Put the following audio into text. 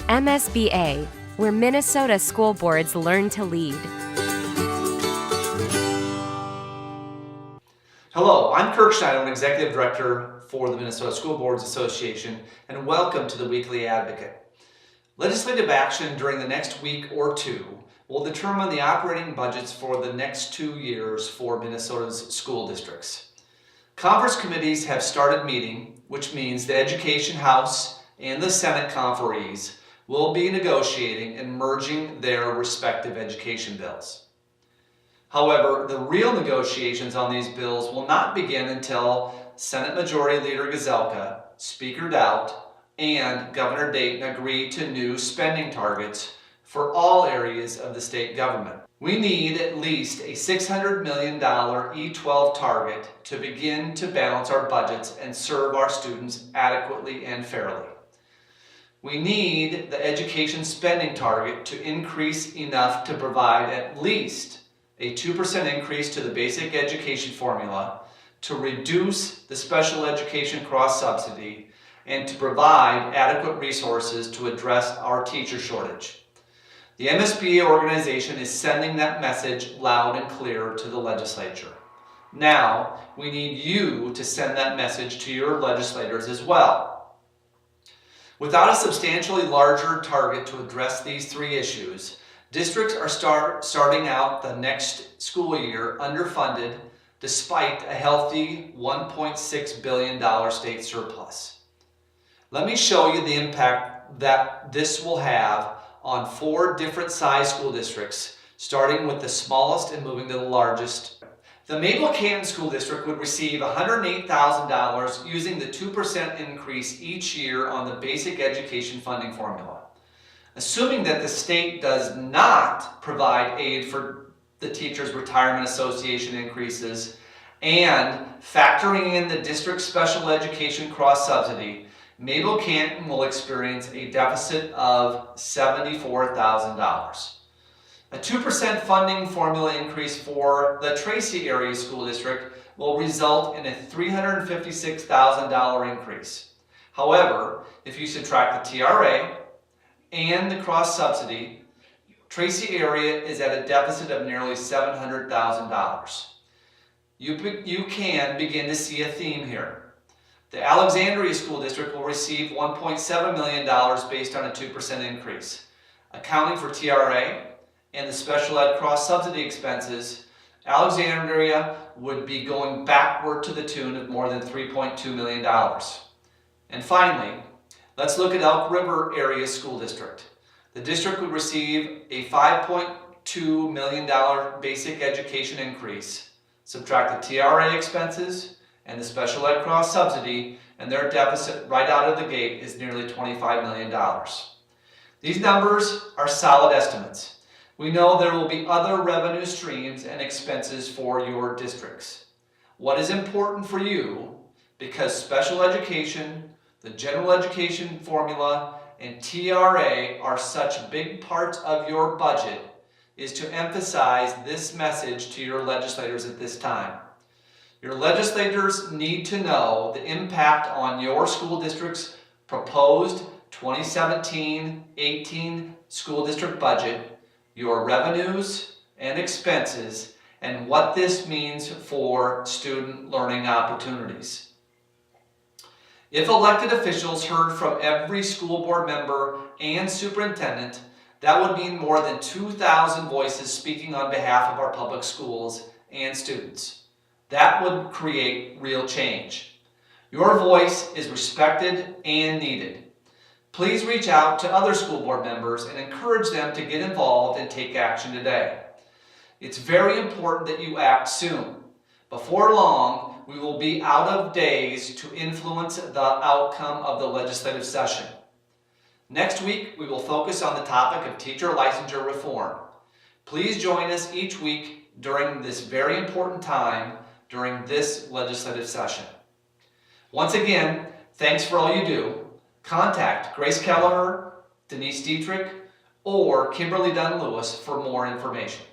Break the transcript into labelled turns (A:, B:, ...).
A: MSBA, where Minnesota school boards learn to lead.
B: Hello, I'm Kirk Schneider, I'm Executive Director for the Minnesota School Boards Association, and welcome to the Weekly Advocate. Legislative action during the next week or two will determine the operating budgets for the next 2 years for Minnesota's school districts. Conference committees have started meeting, which means the Education House and the Senate conferees will be negotiating and merging their respective education bills. However, the real negotiations on these bills will not begin until Senate Majority Leader Gazelka, Speaker Doubt, and Governor Dayton agree to new spending targets for all areas of the state government. We need at least a $600 million E12 target to begin to balance our budgets and serve our students adequately and fairly. We need the education spending target to increase enough to provide at least a 2% increase to the basic education formula, to reduce the special education cross-subsidy, and to provide adequate resources to address our teacher shortage. The MSBA organization is sending that message loud and clear to the legislature. Now, we need you to send that message to your legislators as well. Without a substantially larger target to address these three issues, districts are starting out the next school year underfunded despite a healthy $1.6 billion state surplus. Let me show you the impact that this will have on 4 different size school districts, starting with the smallest and moving to the largest. The Mabel-Canton School District would receive $108,000 using the 2% increase each year on the basic education funding formula. Assuming that the state does not provide aid for the Teachers Retirement Association increases and factoring in the district's special education cross-subsidy, Mabel-Canton will experience a deficit of $74,000. A 2% funding formula increase for the Tracy Area School District will result in a $356,000 increase. However, if you subtract the TRA and the cross-subsidy, Tracy Area is at a deficit of nearly $700,000. You can begin to see a theme here. The Alexandria School District will receive $1.7 million based on a 2% increase. Accounting for TRA and the special ed cross-subsidy expenses, Alexandria would be going backward to the tune of more than $3.2 million. And finally, let's look at Elk River Area School District. The district would receive a $5.2 million basic education increase. Subtract the TRA expenses and the special ed cross-subsidy, and their deficit right out of the gate is nearly $25 million. These numbers are solid estimates. We know there will be other revenue streams and expenses for your districts. What is important for you, because special education, the general education formula, and TRA are such big parts of your budget, is to emphasize this message to your legislators at this time. Your legislators need to know the impact on your school district's proposed 2017-18 school district budget, your revenues and expenses, and what this means for student learning opportunities. If elected officials heard from every school board member and superintendent, that would mean more than 2,000 voices speaking on behalf of our public schools and students. That would create real change. Your voice is respected and needed. Please reach out to other school board members and encourage them to get involved and take action today. It's very important that you act soon. Before long, we will be out of days to influence the outcome of the legislative session. Next week, we will focus on the topic of teacher licensure reform. Please join us each week during this very important time during this legislative session. Once again, thanks for all you do. Contact Grace Kelleher, Denise Dietrich, or Kimberly Dunn Lewis for more information.